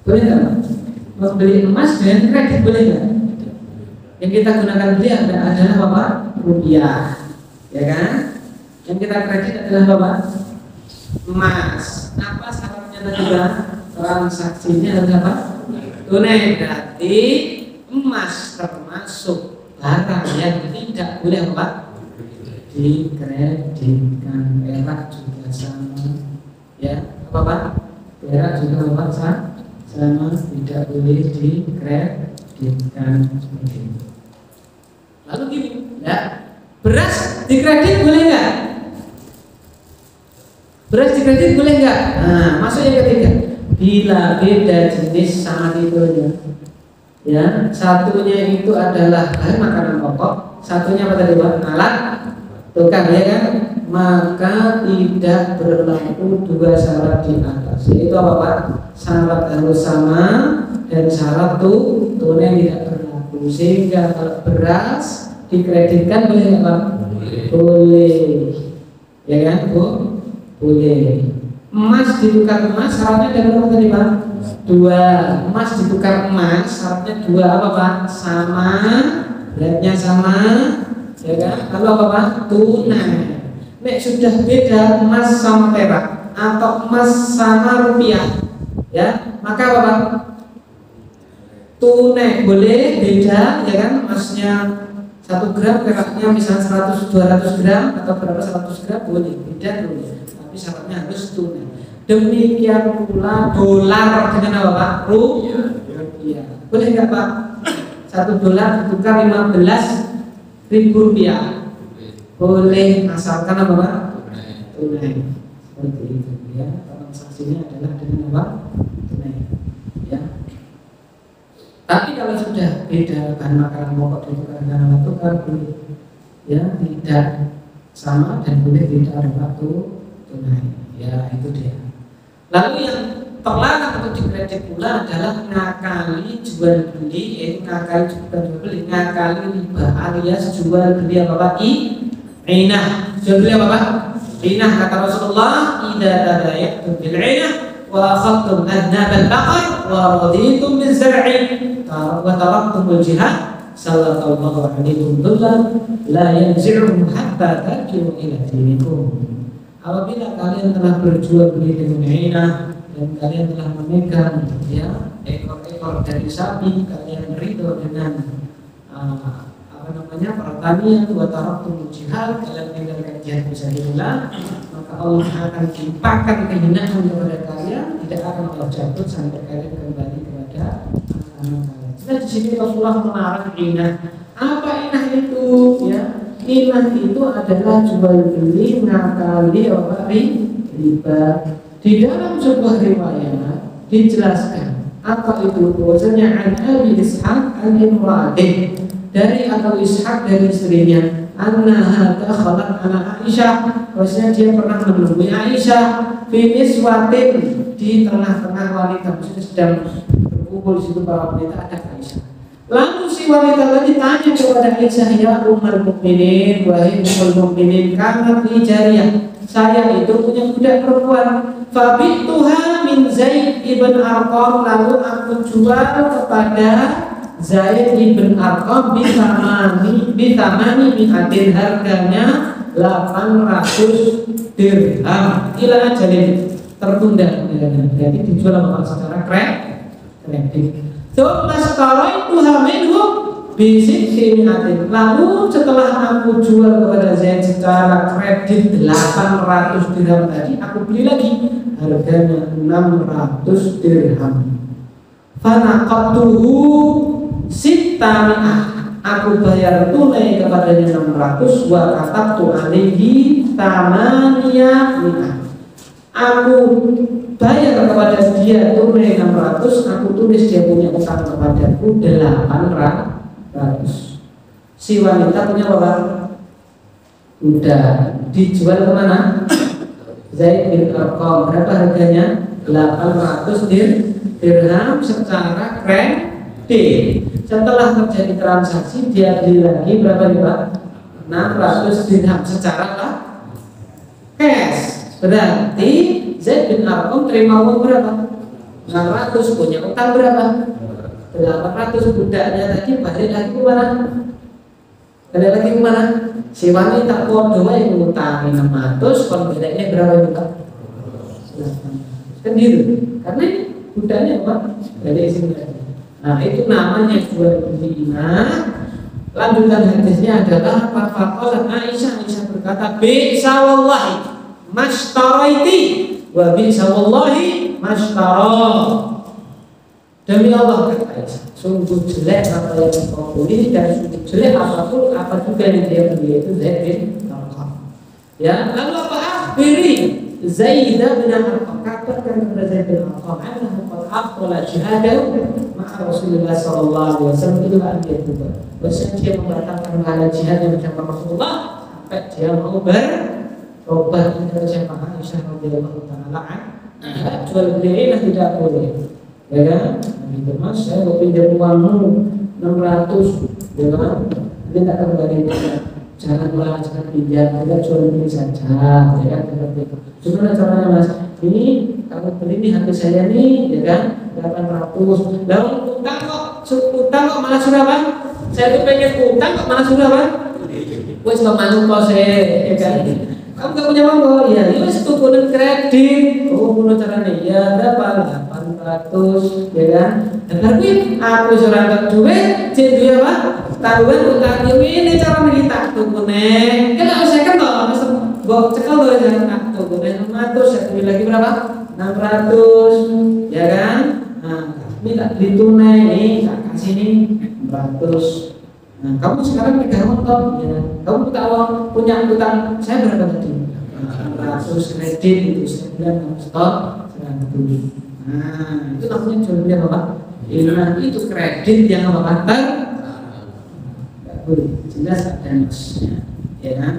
Boleh nggak? Membeli emas dengan kredit boleh nggak? Yang kita gunakan beli adalah apa? Rupiah, ya kan? Yang kita kredit adalah apa? Emas. Apa syaratnya tadi Pak? Transaksinya adalah apa? Tunai. Berarti emas termasuk barang yang tidak boleh apa? Dikreditkan. Perak juga sama, ya apa Pak? Perak juga apa? Sama, tidak boleh dikreditkan. Lalu gini, ya, beras dikredit boleh nggak? Beras dikredit boleh nggak? Nah, masuk yang ketiga. Bila beda jenis sama tipenya, ya, satunya itu adalah bahan makanan pokok, satunya apa tadi Pak? Alat tukar, ya kan? Maka tidak berlaku 2 syarat di atas. Yaitu apa Pak? Syarat harus sama dan syarat tunai tidak berlaku. Sehingga kalau beras dikreditkan boleh nggak Pak? Boleh, ya kan Bu? Boleh. Emas ditukar emas syaratnya ada berapa tadi Pak? 2. Emas ditukar emas syaratnya 2 apa Pak? Sama, beratnya sama, ya kan? Lalu apa Pak? Tunai. Nek sudah beda emas sama perak atau emas sama rupiah, ya, maka apa Pak? Tunai boleh beda, ya kan? Emasnya 1 gram, peraknya misalnya 100-200 gram atau berapa 100 gram boleh beda boleh. Syaratnya harus tunai. Demikian pula dolar dengan apa Pak? Rupiah. Boleh nggak Pak? 1 dolar ditukar 15 Rp1.000 boleh asalkan apa Pak? Tunai. Seperti itu ya. Transaksinya adalah dengan apa? Tunai. Ya. Tapi kalau sudah beda bahan makanan pokok ditukar dengan alat tukar boleh ya tidak sama dan boleh tidak ada waktu tunai. Ya itu dia. Lalu yang terlarang untuk dikredit pula adalah ngakali jual beli, yaitu ngakali bukan jual beli, ngakali riba alias jual beli apa Pak? Inah. Jual beli apa Pak? Inah. Kata Rasulullah, idza tabaya'tum bil inah wa akhadtum adnab al-baqar wa raditum bil zar'i wa taraktumul jihad sallallahu alaikum dhullan la yanzi'uhu hatta tarji'u ila dinikum. Apabila kalian telah berjual beli dengan inah dan kalian telah memegang ya ekor-ekor dari sapi, kalian ridho dengan pertanian, wa taraktumul jihad, kalian meninggalkan jihad fisabilillah, maka Allah akan timpakan kehinaan kepada kalian, tidak akan Allah cabut sampai kalian kembali kepada anak kalian. Nah di sini Rasulullah melarang inah. Apa inah itu? Ya, inah itu adalah jual beli ngakali riba. Di dalam sebuah riwayat dijelaskan apa itu bahwasanya an Abi Ishaq al-Imradih dari Abu Ishaq dari istrinya annaha dakhalat ala Aisyah, bahwasanya dia pernah menemui Aisyah fi niswatin, di tengah-tengah wanita, maksudnya sedang berkumpul di situ para wanita, ada Aisyah. Lalu si wanita tadi tanya kepada Aisyah, ya Ummul Mukminin, wahai Ummul Mukminin, kanat li jariyah, saya itu punya budak perempuan, fabituha min Zaid ibn Arqam, lalu aku jual kepada Zaid ibn Arqam bitamani mi'atin, harganya 800 dirham ila ajalin, tertunda, jadi dijual secara kredit. Tsumastaraituha minhu bisidqi mi'atin, lalu setelah aku jual kepada Zaid secara kredit 800 dirham tadi, aku beli lagi harganya 600 dirham. Fanaqatuhu sittami'ah, aku bayar tunai kepadanya 600, wa katabtu alaihi tamaniyah mi'ah, aku bayar kepada dia tunai 600, aku tulis dia punya utang kepadaku 800. Si wanita punya apa? Udah dijual kemana? Zaid bin Arqam, berapa harganya? 800 dirham secara kredit. Setelah terjadi transaksi, dia beli lagi berapa nih Pak? 600 dirham secara cash. Berarti Zaid bin Arqam terima uang berapa? 600, punya utang berapa? 800. Budaknya tadi balik lagi ke mana? Balik lagi ke mana? Si wanita kodoh yang mengutangi 600, kon bedanya berapa juta? Kan gitu. Karena ini budaknya apa? Dari isi budaknya. Nah itu namanya jual beli inah. Lanjutan hadisnya adalah faqalat Aisyah berkata, bi'sa wallahi mashtaraiti wa bi'sa wallahi mashtara. Demi Allah, kata Aisyah, sungguh jelek apa yang kau beli, dan sungguh jelek apapun apa juga yang dia beli itu Zaid bin Arqam. Ya, lalu apa? Akhiri Zaid bin Arqam, kabarkan kepada Zaid bin Arqam, annahu qad aqala jihadahu ma'a Rasulullah sallallahu alaihi wasallam, itu kan dia juga. Bahwasanya dia membatalkan pahala jihad yang bersama Rasulullah sampai dia mau berobat dari jamaah Aisyah radhiyallahu taala anha. Jual beli ini tidak boleh. Ya kan? Gitu Mas, saya mau pinjam uangmu 600, ya kan? Dia tak kembali. Jangan pinjam, kita jual beli saja, ya kan? Gimana caranya Mas? Ini kamu beli nih harga saya nih, ya kan? 800. Lalu utang kok malah sudah Pak? Saya tuh pengen utang kok malah sudah Pak? Wes pemanu kok saya, ya kan? Kamu gak punya uang? Ya, ini masih tukunan kredit. Oh, punya caranya? Ya, berapa? 800, ya kan? Dan tapi aku surat duit, jadi apa? Taruhan utang ini cara kita tukunan. Kalau saya kan bawa cekal loh ya, tukunan 600, saya beli lagi berapa? 600, ya kan? Nah, ini tak beli tunai nih, tak kasih nih 400. Nah, kamu sekarang pegang motor, ya. Kamu kalau punya utang saya berapa tadi? 100 kredit itu sebulan kamu setor 100 dulu. Nah, itu namanya jual beli apa? Nah, itu kredit yang apa? Tidak boleh, jelas ada nasnya, ya kan?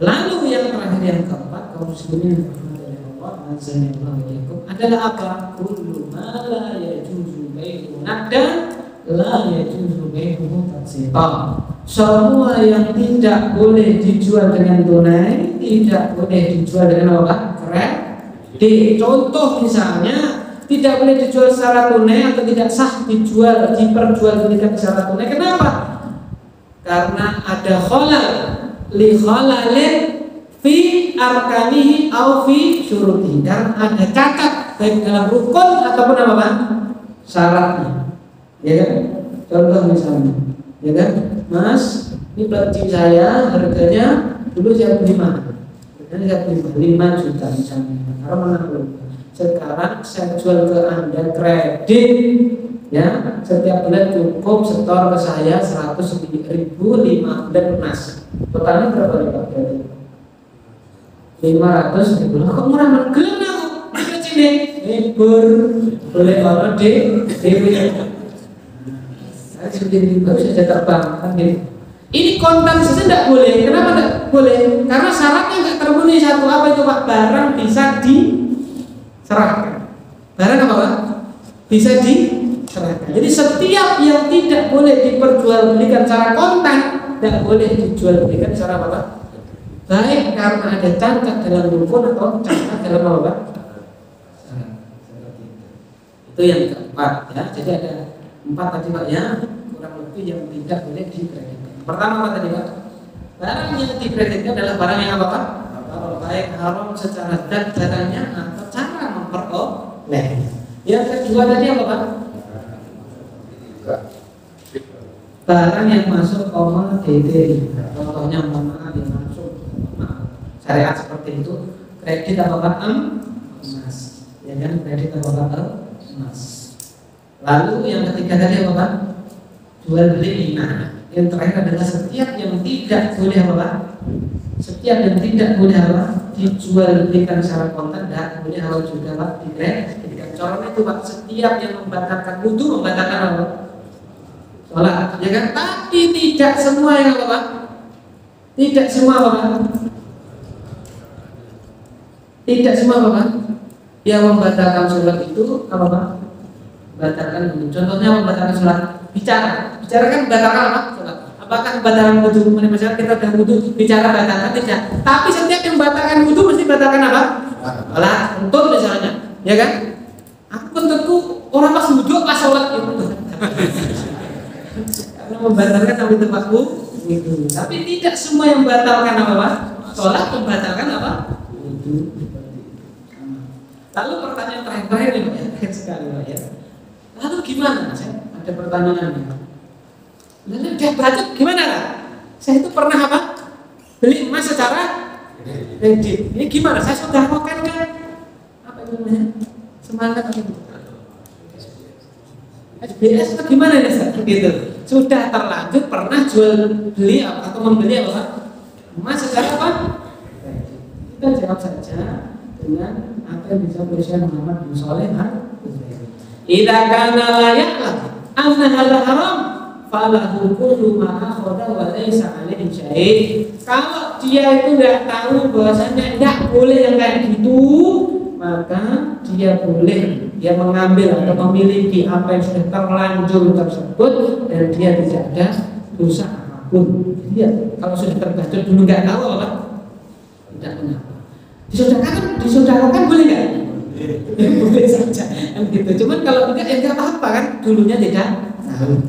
Lalu yang terakhir yang keempat, kaum muslimin rahmatullahi Allah, azanillahu adalah apa? Kullu ma la yajuzu bai'u naqdan la yajuzu bai'uhu taksita. Semua yang tidak boleh dijual dengan tunai tidak boleh dijual dengan apa? Kredit. Contoh misalnya tidak boleh dijual secara tunai atau tidak sah diperjualbelikan secara tunai. Kenapa? Karena ada khalal li khalalin fi arkanihi au fi syurutihi. Dan ada cacat baik dalam rukun ataupun apa Pak? Syaratnya. Ya kan? Contoh misalnya, ya kan? Mas, ini peci saya harganya dulu saya beli mahal. Harganya saya beli 5 juta misalnya. Karena mana dulu? Sekarang saya jual ke Anda kredit, ya, setiap bulan cukup setor ke saya 100.000 5 bulan lunas. Totalnya berapa nih Pak? 500.000. Kok murah banget? Gelem aku sini. Libur boleh orang DP. Saya sendiri nggak bisa terbang kan gitu. Ini kontan saja tidak boleh. Kenapa tidak boleh? Karena syaratnya nggak terpenuhi. Satu apa itu Pak? Barang bisa diserahkan. Barang apa Pak? Bisa diserahkan. Jadi setiap yang tidak boleh diperjualbelikan secara kontan tidak boleh dijualbelikan secara apa Pak? Baik karena ada cacat dalam rukun atau cacat dalam apa Pak? Itu yang keempat ya. Jadi ada 4 tadi Pak ya, kurang lebih yang tidak boleh dikreditkan. Pertama apa tadi Pak? Barang yang dikreditkan adalah barang yang apa Pak? Baik haram secara zat caranya atau cara memperoleh. Yang kedua tadi apa Pak? Barang yang masuk komoditi. Contohnya mohon maaf yang masuk syariat seperti itu, kredit apa Pak? Emas. Ya kan, kredit apa Pak? Emas. Lalu yang ketiga tadi apa Pak? Jual beli. Nah, yang terakhir adalah setiap yang tidak boleh apa Pak? Setiap yang tidak boleh apa? Dijual belikan secara kontan dan boleh halal juga Pak dikreditkan. Contohnya itu Pak, setiap yang membatalkan wudu membatalkan apa? Sholat, ya kan? Tapi tidak semua yang apa Pak? Tidak semua apa Pak? Tidak semua apa Pak? Yang membatalkan sholat itu apa Pak? Membatalkan wudu. Contohnya membatalkan sholat. Bicara kan membatalkan apa? Sholat. Apakah membatalkan wudu? Misalnya kita sudah wudu, bicara batalkan tidak. Tapi setiap yang membatalkan wudu mesti batalkan apa? Sholat. Untuk misalnya, ya kan? Aku tentu orang pas wudu pas sholat itu. Karena membatalkan sampai tempat wudu. Tapi tidak semua yang membatalkan apa Pak? Sholat membatalkan apa? Wudu. Lalu pertanyaan terakhir nih Pak ya, terakhir sekali Pak ya. Lalu gimana? Saya ada pertanyaannya. Lalu dia baca gimana Pak? Saya itu pernah apa? Beli emas secara kredit. Ini gimana? Saya sudah makan kan? Apa itu namanya? Semangat apa itu? SBS atau gimana ya gitu? Sudah terlanjur pernah jual beli atau membeli apa Pak? Emas secara apa? Kita jawab saja dengan apa yang bisa Syekh Muhammad bin Shalih Al-Utsaimin. Idza kana la ya'lam anna hadza haram falahu kullu ma akhadha wa laysa alaihi syai'. Kalau dia itu tidak tahu bahwasanya tidak boleh yang kayak gitu, maka dia boleh dia mengambil atau memiliki apa yang sudah terlanjur tersebut dan dia tidak ada dosa apapun. Dia kalau sudah terlanjur dulu nggak tahu apa? Tidak mengapa. Disaudarakan boleh nggak? Boleh saja, kan gitu. Cuman kalau tidak ya nggak apa-apa kan, dulunya tidak tahu.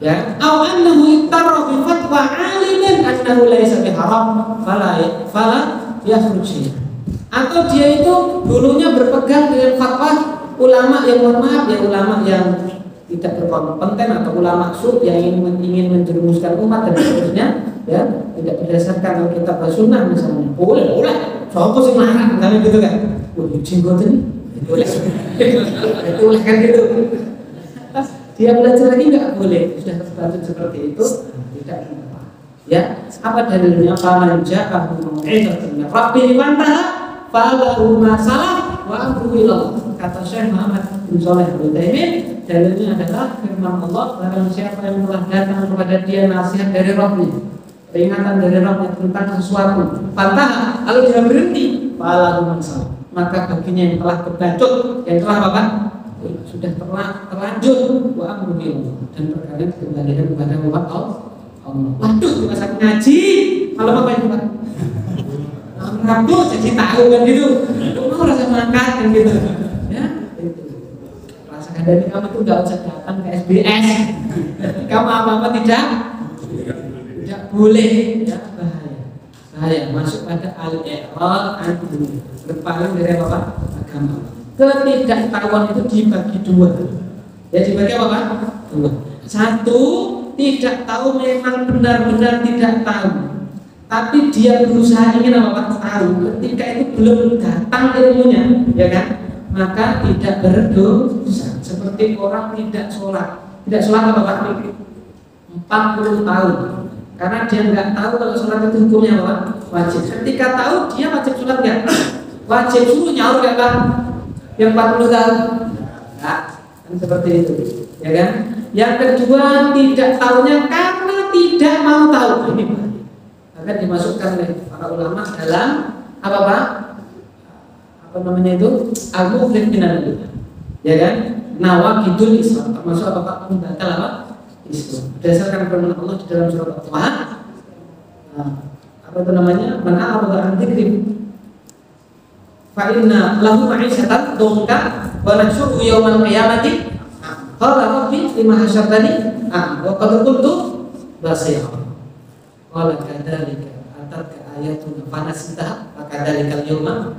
Ya, aw annahu ittara bi fatwa 'alimin annahu laysa biharam fala yakhruj. Atau dia itu dulunya berpegang dengan fatwa ulama yang mohon maaf ya, ulama yang tidak berkompeten atau ulama sub yang ingin menjerumuskan umat dan seterusnya, ya, tidak berdasarkan kitab dan sunnah misalnya. Boleh. Sopo sing larang misalnya gitu kan. Jenggot ini boleh. Boleh kan gitu. Dia belajar lagi nggak boleh. Sudah terbatut seperti itu, tidak apa. Ya, apa dalilnya? Faman ja'ahu mau'izatun min rabbih fantaha falahu ma salaf wa amruhu ila Allah. Kata Syekh Muhammad bin Shalih Al-Utsaimin, dalilnya adalah firman Allah, barang siapa yang telah datang kepada dia nasihat dari Rabbnya, peringatan dari Rabbnya tentang sesuatu, fantaha, lalu dia berhenti, falahu ma salaf, maka baginya yang telah kebacut, yang telah apa? Sudah terlanjur wa amruhu ila Allah, dan perkara kembalian kepada Allah. Waduh, di masa ngaji malam apa itu Pak? Rabu jadi tahu kan gitu. Mau rasa mangkat kan gitu. Ya, itu. Rasakan dari kamu tuh nggak usah datang ke SBS. Kamu apa-apa tidak boleh, ya bahaya. Masuk pada al-i'rad an-dunya. Berpaling dari apa? Agama. Ketidaktahuan itu dibagi dua. Ya dibagi apa Pak? Dua. Satu, tidak tahu memang benar-benar tidak tahu, tapi dia berusaha ingin apa tahu. Ketika itu belum datang ilmunya, ya kan? Maka tidak berdosa. Seperti orang tidak sholat apa Pak? 40 tahun, karena dia nggak tahu kalau sholat itu hukumnya apa? Wajib. Ketika tahu dia wajib sholat nggak? Wajib, suruh nyaur nggak Pak? Yang 40 tahun? Nggak, kan seperti itu, ya kan? Yang kedua, tidak tahunya karena tidak mau tahu. Ini akan dimasukkan oleh para ulama dalam apa Pak? Apa namanya itu? Al-Muflid minal Bid'ah. Ya kan? Nawaqidul Islam, termasuk apa Pak? Pembatal apa? Islam. Berdasarkan firman Allah di dalam surat At-Taha. Apa itu namanya? Man a'rada an dzikri fa inna lahu ma'isyatan dhanka wa nahsyuruhu yaumal qiyamati. Qala rabbi lima hasyartani wa qad kuntu basira. Qala kadzalika atatka ayatuna fanasitaha wa kadzalikal yawma.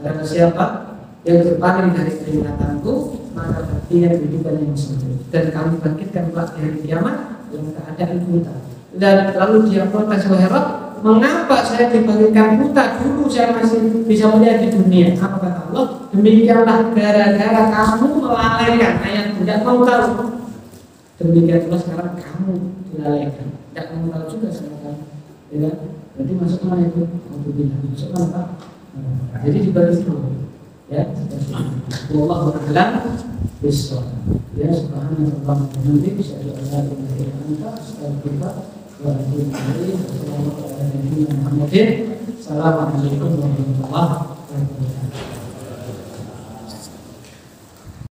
Barang siapa yang berpaling dari peringatanku, maka baginya kehidupan yang sempurna, dan kami bangkitkan kelak di hari kiamat dalam keadaan buta. Dan lalu dia protes, wahai Rabb, mengapa saya dibangkitkan buta? Dulu saya masih bisa melihat di dunia. Apa kata Allah? Demikianlah gara-gara kamu melalaikan ayat, tidak mau tahu. Demikian pula sekarang kamu dilalaikan, tidak mau tahu juga sekarang. Ya, jadi masuk mana itu? Masuk mana Pak? Jadi dibagi dulu. Ya, wallahu a'lam bishawab. Ya, subhanallah wa bihamdihi, asyhadu an la ilaha illa anta, astaghfiruka wa atubu ilaik. Assalamualaikum warahmatullahi wabarakatuh.